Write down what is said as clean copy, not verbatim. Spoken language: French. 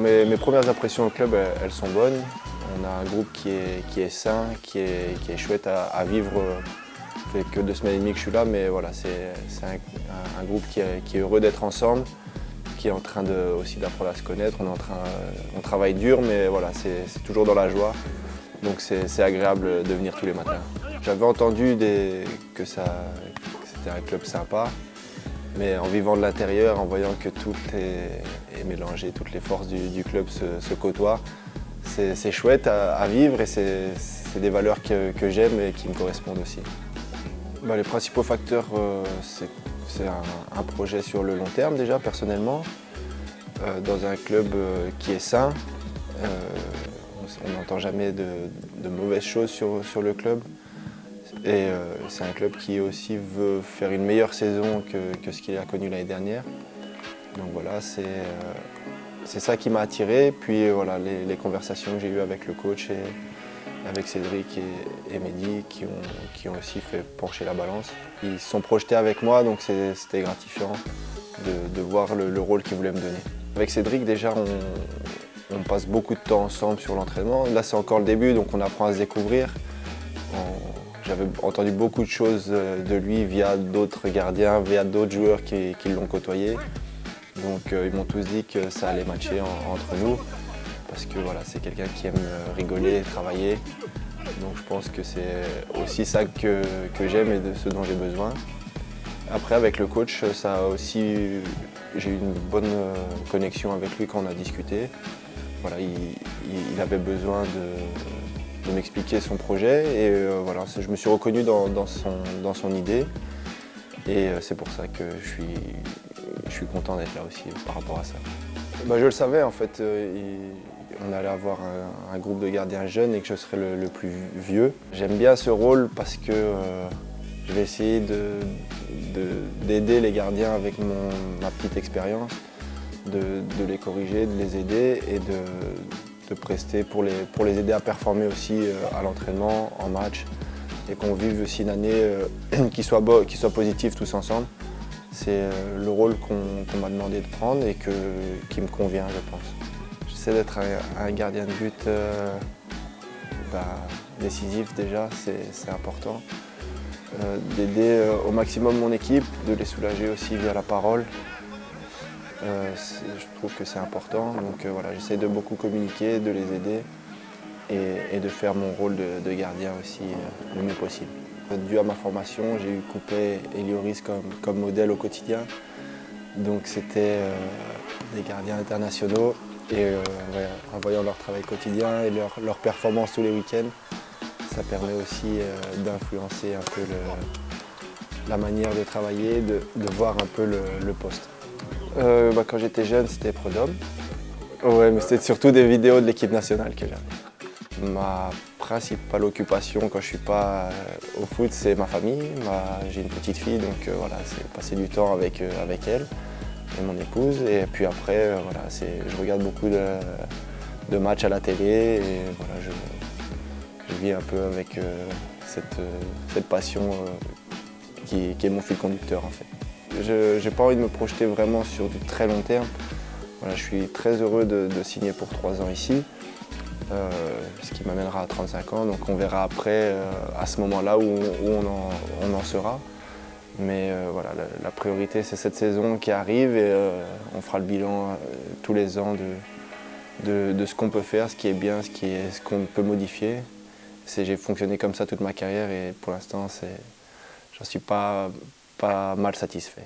mes premières impressions au club, elles sont bonnes. On a un groupe qui est sain, qui est chouette à vivre. Ça fait que 2 semaines et demie que je suis là, mais voilà, c'est un groupe qui est heureux d'être ensemble, qui est en train aussi d'apprendre à se connaître. On travaille dur, mais voilà, c'est toujours dans la joie. Donc c'est agréable de venir tous les matins. J'avais entendu que c'était un club sympa, mais en vivant de l'intérieur, en voyant que tout est mélangé, toutes les forces du club se côtoient, c'est chouette à vivre et c'est des valeurs que j'aime et qui me correspondent aussi. Les principaux facteurs, c'est un projet sur le long terme déjà, personnellement, dans un club qui est sain. On n'entend jamais de mauvaises choses sur le club. Et c'est un club qui aussi veut faire une meilleure saison que ce qu'il a connu l'année dernière. Donc voilà, c'est ça qui m'a attiré. Puis voilà, les conversations que j'ai eues avec le coach et avec Cédric et Mehdi qui ont aussi fait pencher la balance. Ils se sont projetés avec moi, donc c'était gratifiant de voir le rôle qu'ils voulaient me donner. Avec Cédric, déjà, on passe beaucoup de temps ensemble sur l'entraînement. Là, c'est encore le début, donc on apprend à se découvrir. J'avais entendu beaucoup de choses de lui via d'autres gardiens, via d'autres joueurs qui l'ont côtoyé. Donc ils m'ont tous dit que ça allait matcher entre nous. Parce que voilà, c'est quelqu'un qui aime rigoler et travailler. Donc je pense que c'est aussi ça que j'aime et de ce dont j'ai besoin. Après, avec le coach, j'ai eu une bonne connexion avec lui quand on a discuté. Voilà, il avait besoin de m'expliquer son projet et voilà, je me suis reconnu dans son idée et c'est pour ça que je suis content d'être là aussi par rapport à ça. Je le savais en fait, on allait avoir un groupe de gardiens jeunes et que je serais le plus vieux. J'aime bien ce rôle parce que je vais essayer d'aider les gardiens avec ma petite expérience, de les corriger, de les aider et de prester pour les aider à performer aussi à l'entraînement, en match et qu'on vive aussi une année qui soit positive tous ensemble. C'est le rôle qu'on m'a demandé de prendre et qui me convient, je pense. J'essaie d'être un gardien de but décisif déjà, c'est important. D'aider au maximum mon équipe, de les soulager aussi via la parole. Je trouve que c'est important, donc voilà, j'essaie de beaucoup communiquer, de les aider et de faire mon rôle de gardien aussi le mieux possible. Dû à ma formation, j'ai eu Coupet et Lloris comme modèle au quotidien, donc c'était des gardiens internationaux et en voyant leur travail quotidien et leur performance tous les week-ends, ça permet aussi d'influencer un peu la manière de travailler, de voir un peu le poste. Quand j'étais jeune, c'était Prud'homme. Ouais, mais c'était surtout des vidéos de l'équipe nationale que j'avais. Ma principale occupation quand je ne suis pas au foot, c'est ma famille. J'ai une petite fille, donc voilà, c'est passer du temps avec elle et mon épouse. Et puis après, voilà, je regarde beaucoup de matchs à la télé et voilà, je vis un peu avec cette passion qui est mon fil conducteur en fait. Je n'ai pas envie de me projeter vraiment sur du très long terme. Voilà, je suis très heureux de signer pour 3 ans ici, ce qui m'amènera à 35 ans. Donc on verra après, à ce moment-là, où on en sera. Mais voilà, la priorité, c'est cette saison qui arrive et on fera le bilan tous les ans de ce qu'on peut faire, ce qui est bien, ce qu'on peut modifier. J'ai fonctionné comme ça toute ma carrière et pour l'instant, j'en suis pas mal satisfait.